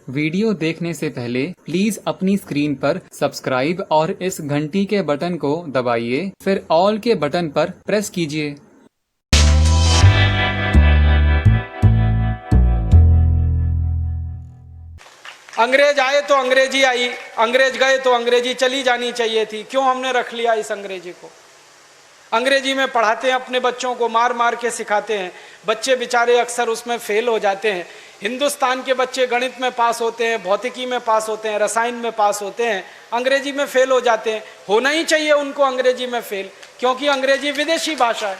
Video देखने से पहले प्लीज अपनी स्क्रीन पर सब्सक्राइब और इस घंटी के बटन को दबाइए, फिर ऑल के बटन पर प्रेस कीजिए। अंग्रेज आए तो अंग्रेजी आई, अंग्रेज गए तो अंग्रेजी चली जानी चाहिए थी। क्यों हमने रख लिया इस अंग्रेजी को? अंग्रेजी में पढ़ाते हैं अपने बच्चों को, मार मार के सिखाते हैं। बच्चे बेचारे अक्सर उसमें फेल हो जाते हैं। हिंदुस्तान के बच्चे गणित में पास होते हैं, भौतिकी में पास होते हैं, रसायन में पास होते हैं, अंग्रेजी में फेल हो जाते हैं। होना ही चाहिए उनको अंग्रेजी में फेल, क्योंकि अंग्रेजी विदेशी भाषा है।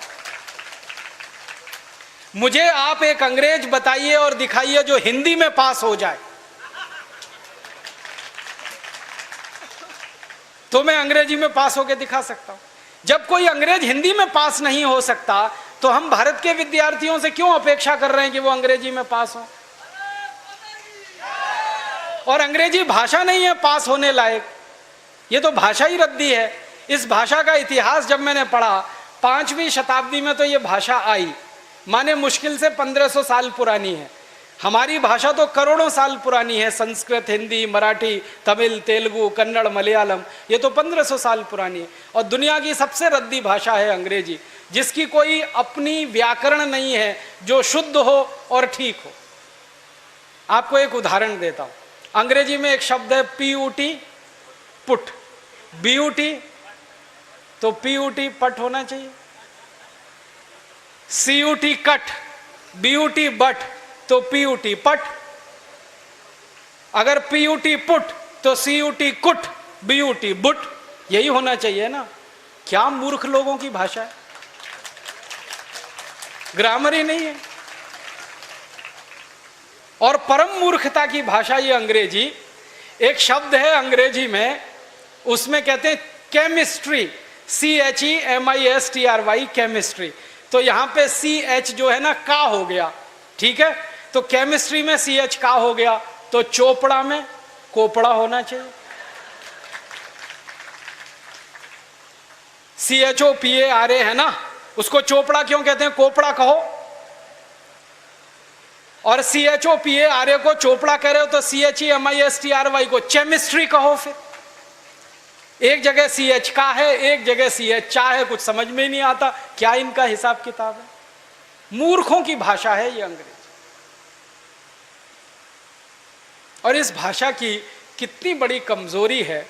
मुझे आप एक अंग्रेज बताइए और दिखाइए जो हिंदी में पास हो जाए, तो मैं अंग्रेजी में पास होकर दिखा सकता हूं। जब कोई अंग्रेज हिंदी में पास नहीं हो सकता, तो हम भारत के विद्यार्थियों से क्यों अपेक्षा कर रहे हैं कि वो अंग्रेजी में पास हो? और अंग्रेजी भाषा नहीं है पास होने लायक, ये तो भाषा ही रद्दी है। इस भाषा का इतिहास जब मैंने पढ़ा, 5वीं शताब्दी में तो ये भाषा आई, माने मुश्किल से 1500 साल पुरानी है। हमारी भाषा तो करोड़ों साल पुरानी है। संस्कृत, हिंदी, मराठी, तमिल, तेलुगु, कन्नड़, मलयालम, ये तो 1500 साल पुरानी है। और दुनिया की सबसे रद्दी भाषा है अंग्रेजी, जिसकी कोई अपनी व्याकरण नहीं है जो शुद्ध हो और ठीक हो। आपको एक उदाहरण देता हूं। अंग्रेजी में एक शब्द है PUT, पुट। BUT तो PUT पट होना चाहिए। CUT कट, BUT बट तो PUT पट। अगर PUT पुट तो CUT कुट, BUT बुट। यही होना चाहिए ना। क्या मूर्ख लोगों की भाषा है, ग्रामर ही नहीं है। और परम मूर्खता की भाषा ये अंग्रेजी। एक शब्द है अंग्रेजी में, उसमें कहते हैं केमिस्ट्री, CHEMISTRY, केमिस्ट्री। तो यहां पे CH जो है ना का हो गया, ठीक है। तो केमिस्ट्री में CH का हो गया, तो चोपड़ा में कोपड़ा होना चाहिए। CHOPARA है ना, उसको चोपड़ा क्यों कहते हैं? कोपड़ा कहो। और CHOPARA को चोपड़ा कह रहे हो तो CHEMISTRY को केमिस्ट्री कहो। फिर एक जगह CH का है, एक जगह CH चा है, कुछ समझ में ही नहीं आता क्या इनका हिसाब किताब है। मूर्खों की भाषा है ये अंग्रेजी। और इस भाषा की कितनी बड़ी कमजोरी है।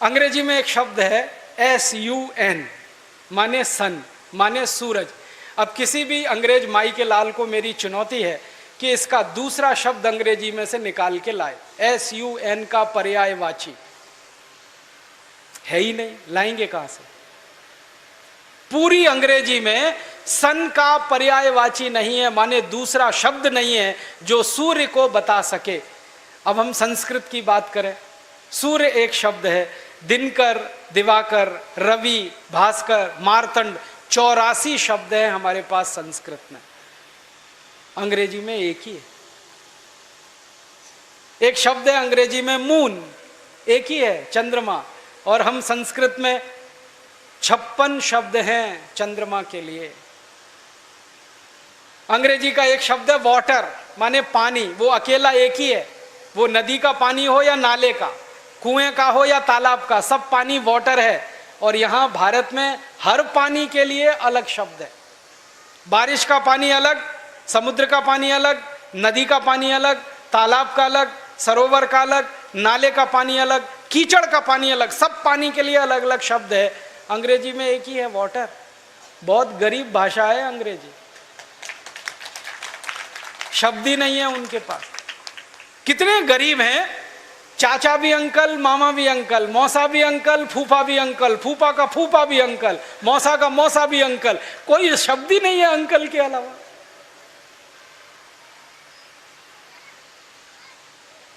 अंग्रेजी में एक शब्द है SUN, माने सन, माने सूरज। अब किसी भी अंग्रेज माई के लाल को मेरी चुनौती है कि इसका दूसरा शब्द अंग्रेजी में से निकाल के लाए। SUN का पर्यायवाची है ही नहीं, लाएंगे कहां से? पूरी अंग्रेजी में सन का पर्यायवाची नहीं है, माने दूसरा शब्द नहीं है जो सूर्य को बता सके। अब हम संस्कृत की बात करें, सूर्य एक शब्द है। दिनकर, दिवाकर, रवि, भास्कर, मार्तंड, 84 शब्द हैं हमारे पास संस्कृत में। अंग्रेजी में एक ही है। एक शब्द है अंग्रेजी में मून, एक ही है, चंद्रमा। और हम संस्कृत में 56 शब्द हैं चंद्रमा के लिए। अंग्रेजी का एक शब्द है वाटर, माने पानी। वो अकेला एक ही है, वो नदी का पानी हो या नाले का, कुएं का हो या तालाब का, सब पानी वाटर है। और यहां भारत में हर पानी के लिए अलग शब्द है। बारिश का पानी अलग, समुद्र का पानी अलग, नदी का पानी अलग, तालाब का अलग, सरोवर का अलग, नाले का पानी अलग, कीचड़ का पानी अलग, सब पानी के लिए अलग अलग शब्द है। अंग्रेजी में एक ही है, वाटर। बहुत गरीब भाषा है अंग्रेजी, शब्द ही नहीं है उनके पास। कितने गरीब हैं, चाचा भी अंकल, मामा भी अंकल, मौसा भी अंकल, फूफा भी अंकल, फूफा का फूफा भी अंकल, मौसा का मौसा भी अंकल। कोई शब्द ही नहीं है अंकल के अलावा।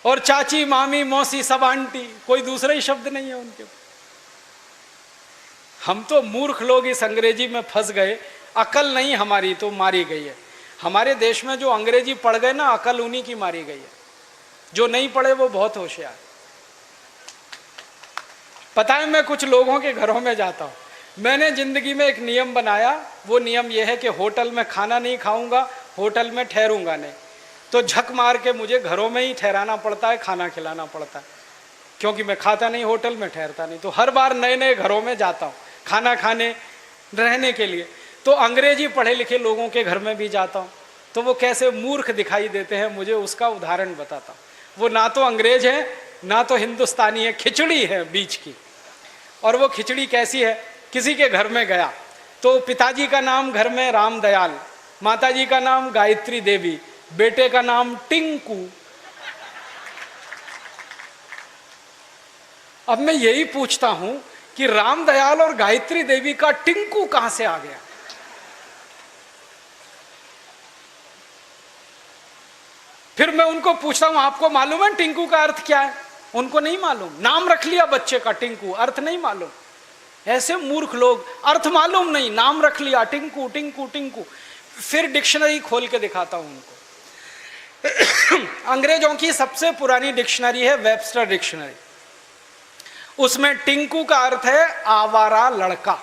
और चाची, मामी, मौसी, सब आंटी, कोई दूसरा ही शब्द नहीं है उनके। हम तो मूर्ख लोग इस अंग्रेजी में फंस गए। अकल नहीं हमारी तो मारी गई है। हमारे देश में जो अंग्रेजी पढ़ गए ना, अकल उन्हीं की मारी गई है। जो नहीं पढ़े वो बहुत होशियार। पता है, मैं कुछ लोगों के घरों में जाता हूं, मैंने जिंदगी में एक नियम बनाया। वो नियम यह है कि होटल में खाना नहीं खाऊंगा, होटल में ठहरूंगा नहीं। तो झक मार के मुझे घरों में ही ठहराना पड़ता है, खाना खिलाना पड़ता है, क्योंकि मैं खाता नहीं, होटल में ठहरता नहीं। तो हर बार नए नए घरों में जाता हूँ खाना खाने, रहने के लिए। तो अंग्रेजी पढ़े लिखे लोगों के घर में भी जाता हूँ, तो वो कैसे मूर्ख दिखाई देते हैं मुझे उसका उदाहरण बताता हूँ। वो ना तो अंग्रेज है ना तो हिंदुस्तानी है, खिचड़ी है बीच की। और वो खिचड़ी कैसी है, किसी के घर में गया तो पिताजी का नाम घर में रामदयाल, माताजी का नाम गायत्री देवी, बेटे का नाम टिंकू। अब मैं यही पूछता हूं कि रामदयाल और गायत्री देवी का टिंकू कहां से आ गया? फिर मैं उनको पूछता हूं आपको मालूम है टिंकू का अर्थ क्या है? उनको नहीं मालूम, नाम रख लिया बच्चे का टिंकू, अर्थ नहीं मालूम। ऐसे मूर्ख लोग, अर्थ मालूम नहीं, नाम रख लिया टिंकू टिंकू टिंकू। फिर डिक्शनरी खोल के दिखाता हूं उनको। अंग्रेजों की सबसे पुरानी डिक्शनरी है वेबस्टर डिक्शनरी, उसमें टिंकू का अर्थ है आवारा लड़का।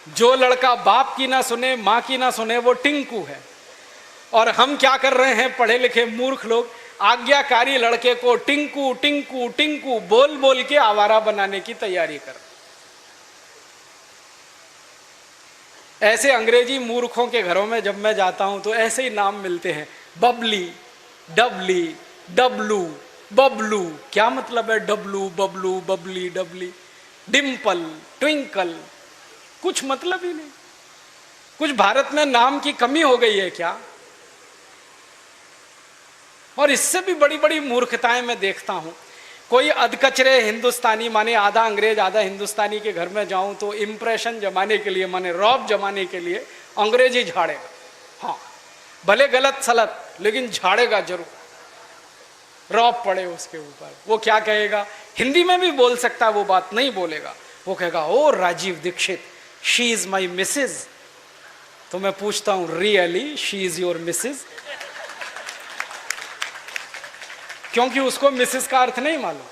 जो लड़का बाप की ना सुने, मां की ना सुने, वो टिंकू है। और हम क्या कर रहे हैं पढ़े लिखे मूर्ख लोग, आज्ञाकारी लड़के को टिंकू टिंकू टिंकू बोल बोल के आवारा बनाने की तैयारी कर। ऐसे अंग्रेजी मूर्खों के घरों में जब मैं जाता हूं तो ऐसे ही नाम मिलते हैं, बबली, डबली, डब्लू, बबलू। क्या मतलब है डब्लू, बबलू, बबली, डबली? डिम्पल, ट्विंकल, कुछ मतलब ही नहीं। कुछ भारत में नाम की कमी हो गई है क्या? और इससे भी बड़ी बड़ी मूर्खताएं मैं देखता हूं। कोई अधकचरे हिंदुस्तानी, माने आधा अंग्रेज आधा हिंदुस्तानी के घर में जाऊं तो इंप्रेशन जमाने के लिए, माने रौब जमाने के लिए अंग्रेजी झाड़ेगा। हाँ, भले गलत सलत लेकिन झाड़ेगा जरूर, रौब पड़े उसके ऊपर। वो क्या कहेगा, हिंदी में भी बोल सकता है, वो बात नहीं बोलेगा। वो कहेगा oh Rajiv Dixit, she is my Mrs. तो मैं पूछता हूं really she is your Mrs? क्योंकि उसको मिसेस का अर्थ नहीं मालूम।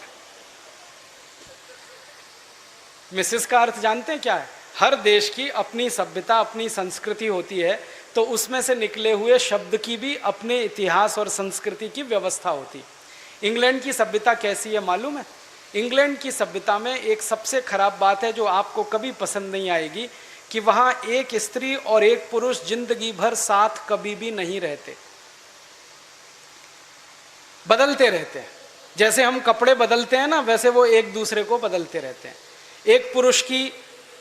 मिसेस का अर्थ जानते हैं क्या है? हर देश की अपनी सभ्यता, अपनी संस्कृति होती है, तो उसमें से निकले हुए शब्द की भी अपने इतिहास और संस्कृति की व्यवस्था होती है। इंग्लैंड की सभ्यता कैसी है मालूम है? इंग्लैंड की सभ्यता में एक सबसे खराब बात है जो आपको कभी पसंद नहीं आएगी, कि वहां एक स्त्री और एक पुरुष जिंदगी भर साथ कभी भी नहीं रहते, बदलते रहते हैं। जैसे हम कपड़े बदलते हैं ना, वैसे वो एक दूसरे को बदलते रहते हैं। एक पुरुष की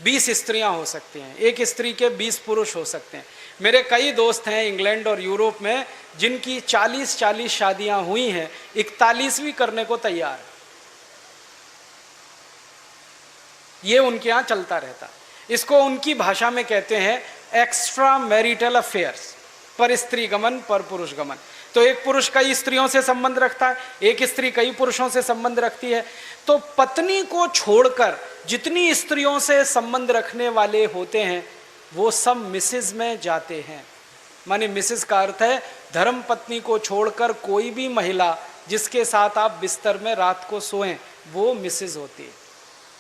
20 स्त्रियां हो सकती हैं, एक स्त्री के 20 पुरुष हो सकते हैं। मेरे कई दोस्त हैं इंग्लैंड और यूरोप में जिनकी 40-40 शादियां हुई हैं, 41वीं करने को तैयार है। ये उनके यहाँ चलता रहता। इसको उनकी भाषा में कहते हैं एक्स्ट्रा मैरिटल अफेयर्स, पर स्त्री गमन पर पुरुष गमन। तो एक पुरुष कई स्त्रियों से संबंध रखता है, एक स्त्री कई पुरुषों से संबंध रखती है। तो पत्नी को छोड़कर जितनी स्त्रियों से संबंध रखने वाले होते हैं वो सब मिसेज में जाते हैं। माने मिसेज का अर्थ है धर्म पत्नी को छोड़कर कोई भी महिला जिसके साथ आप बिस्तर में रात को सोएं वो मिसेज होती है,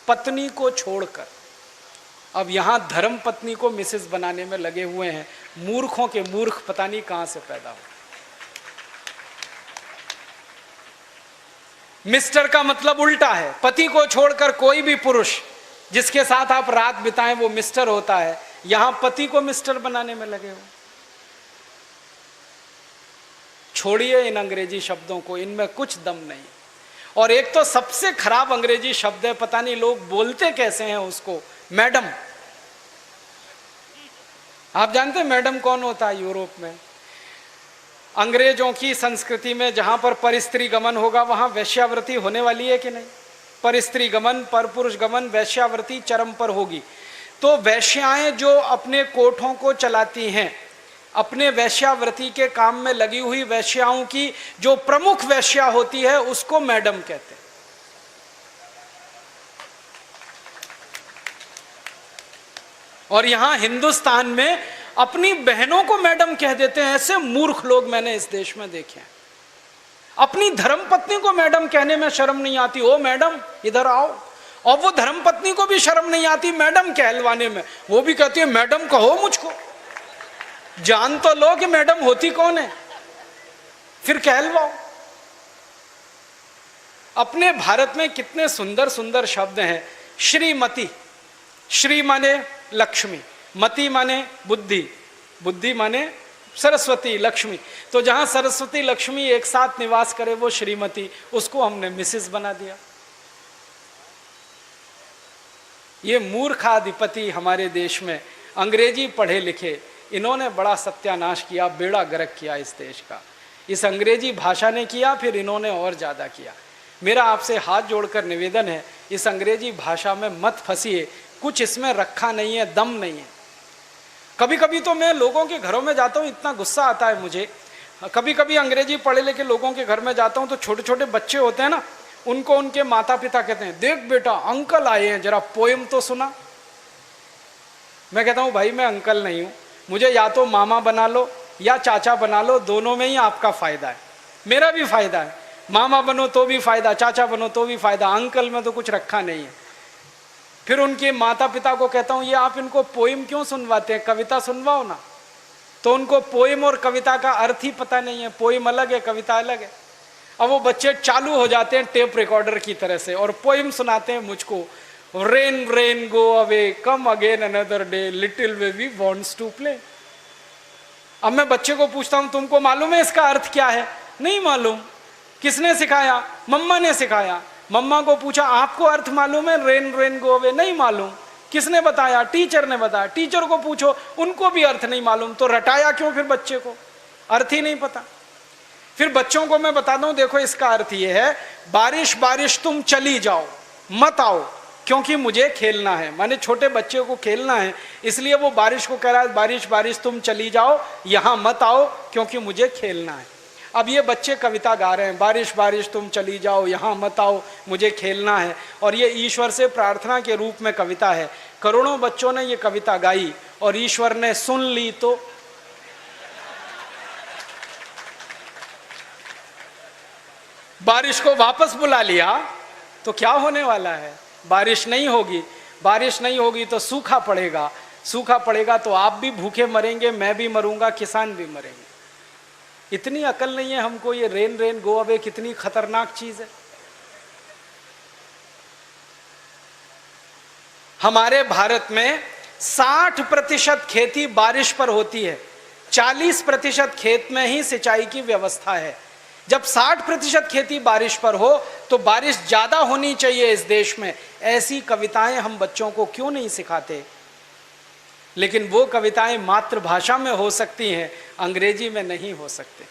पत्नी को छोड़कर। अब यहां धर्म पत्नी को मिसेज बनाने में लगे हुए हैं मूर्खों के मूर्ख, पता नहीं कहां से पैदा हो। मिस्टर का मतलब उल्टा है, पति को छोड़कर कोई भी पुरुष जिसके साथ आप रात बिताएं वो मिस्टर होता है। यहां पति को मिस्टर बनाने में लगे हो। छोड़िए इन अंग्रेजी शब्दों को, इनमें कुछ दम नहीं। और एक तो सबसे खराब अंग्रेजी शब्द है, पता नहीं लोग बोलते कैसे हैं उसको, मैडम। आप जानते हैं मैडम कौन होता है यूरोप में? अंग्रेजों की संस्कृति में जहां पर परस्त्री गमन होगा वहां वैश्यावृत्ति होने वाली है कि नहीं? परस्त्री गमन, पर पुरुष गमन, वैश्यावृत्ति चरम पर होगी। तो वैश्याएं जो अपने कोठों को चलाती हैं, अपने वैश्यावृत्ति के काम में लगी हुई वैश्याओं की जो प्रमुख वैश्या होती है उसको मैडम कहते हैं। और यहां हिंदुस्तान में अपनी बहनों को मैडम कह देते हैं। ऐसे मूर्ख लोग मैंने इस देश में देखे हैं। अपनी धर्मपत्नी को मैडम कहने में शर्म नहीं आती। ओ मैडम इधर आओ, और वो धर्मपत्नी को भी शर्म नहीं आती मैडम कहलवाने में, वो भी कहती है मैडम कहो मुझको, जान तो लो कि मैडम होती कौन है, फिर कहलवाओ। अपने भारत में कितने सुंदर सुंदर शब्द हैं। श्रीमती, श्री माने लक्ष्मी, मति माने बुद्धि, बुद्धि माने सरस्वती लक्ष्मी। तो जहां सरस्वती लक्ष्मी एक साथ निवास करे वो श्रीमती, उसको हमने मिसेस बना दिया। ये मूर्खाधिपति हमारे देश में अंग्रेजी पढ़े लिखे, इन्होंने बड़ा सत्यानाश किया, बेड़ा गर्क किया इस देश का। इस अंग्रेजी भाषा ने किया, फिर इन्होंने और ज़्यादा किया। मेरा आपसे हाथ जोड़कर निवेदन है, इस अंग्रेजी भाषा में मत फंसिए, कुछ इसमें रखा नहीं है, दम नहीं है। कभी कभी तो मैं लोगों के घरों में जाता हूँ, इतना गुस्सा आता है मुझे। कभी कभी अंग्रेजी पढ़े लिखे लोगों के घर में जाता हूँ तो छोटे छोटे बच्चे होते हैं ना, उनको उनके माता पिता कहते हैं देख बेटा अंकल आए हैं, जरा पोएम तो सुना। मैं कहता हूँ भाई मैं अंकल नहीं हूँ, मुझे या तो मामा बना लो या चाचा बना लो, दोनों में ही आपका फायदा है, मेरा भी फायदा है। मामा बनो तो भी फायदा, चाचा बनो तो भी फायदा, अंकल में तो कुछ रखा नहीं है। फिर उनके माता पिता को कहता हूँ ये आप इनको पोएम क्यों सुनवाते हैं, कविता सुनवाओ ना। तो उनको पोएम और कविता का अर्थ ही पता नहीं है, पोएम अलग है कविता अलग है। अब वो बच्चे चालू हो जाते हैं टेप रिकॉर्डर की तरह से और पोएम सुनाते हैं मुझको, rain rain go away come again another day little baby wants to play. अब मैं बच्चे को पूछता हूं तुमको मालूम है इसका अर्थ क्या है, नहीं मालूम। किसने सिखाया, मम्मा ने सिखाया। मम्मा को पूछा आपको अर्थ मालूम है रेन रेन गो अवे, नहीं मालूम। किसने बताया, टीचर ने बताया। टीचर को पूछो, उनको भी अर्थ नहीं मालूम। तो रटाया क्यों फिर बच्चे को, अर्थ ही नहीं पता। फिर बच्चों को मैं बताता हूं देखो इसका अर्थ ये है, बारिश बारिश तुम चली जाओ मत आओ क्योंकि मुझे खेलना है। माने छोटे बच्चे को खेलना है, इसलिए वो बारिश को कह रहा है बारिश बारिश तुम चली जाओ यहां मत आओ क्योंकि मुझे खेलना है। अब ये बच्चे कविता गा रहे हैं, बारिश बारिश तुम चली जाओ यहां मत आओ मुझे खेलना है, और ये ईश्वर से प्रार्थना के रूप में कविता है। करोड़ों बच्चों ने ये कविता गाई और ईश्वर ने सुन ली तो बारिश को वापस बुला लिया। तो क्या होने वाला है, बारिश नहीं होगी। बारिश नहीं होगी तो सूखा पड़ेगा, सूखा पड़ेगा तो आप भी भूखे मरेंगे, मैं भी मरूंगा, किसान भी मरेंगे। इतनी अकल नहीं है हमको, ये रेन रेन गो अवे कितनी खतरनाक चीज है। हमारे भारत में 60% खेती बारिश पर होती है, 40% खेत में ही सिंचाई की व्यवस्था है। जब 60% खेती बारिश पर हो तो बारिश ज्यादा होनी चाहिए इस देश में। ऐसी कविताएं हम बच्चों को क्यों नहीं सिखाते? लेकिन वो कविताएं मातृभाषा में हो सकती हैं, अंग्रेजी में नहीं हो सकते।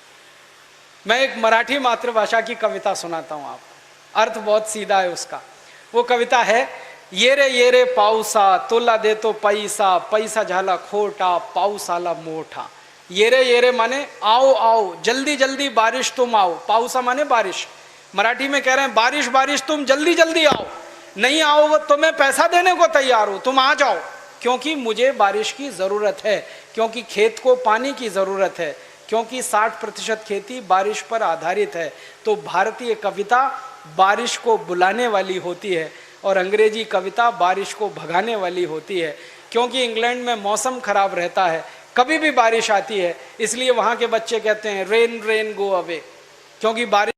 मैं एक मराठी मातृभाषा की कविता सुनाता हूं आपको, अर्थ बहुत सीधा है उसका। वो कविता है, ये रे पाऊसा तुला देतो पैसा, पैसा झाला खोटा पाऊस आला मोठा। ये रे माने आओ आओ, जल्दी जल्दी बारिश तुम आओ। पाऊसा माने बारिश, मराठी में कह रहे हैं बारिश बारिश तुम जल्दी जल्दी आओ, नहीं आओ तो मैं पैसा देने को तैयार हूं, तुम आ जाओ क्योंकि मुझे बारिश की जरूरत है, क्योंकि खेत को पानी की जरूरत है, क्योंकि 60% खेती बारिश पर आधारित है। तो भारतीय कविता बारिश को बुलाने वाली होती है और अंग्रेजी कविता बारिश को भगाने वाली होती है। क्योंकि इंग्लैंड में मौसम खराब रहता है, कभी भी बारिश आती है, इसलिए वहां के बच्चे कहते हैं रेन रेन गो अवे, क्योंकि बारिश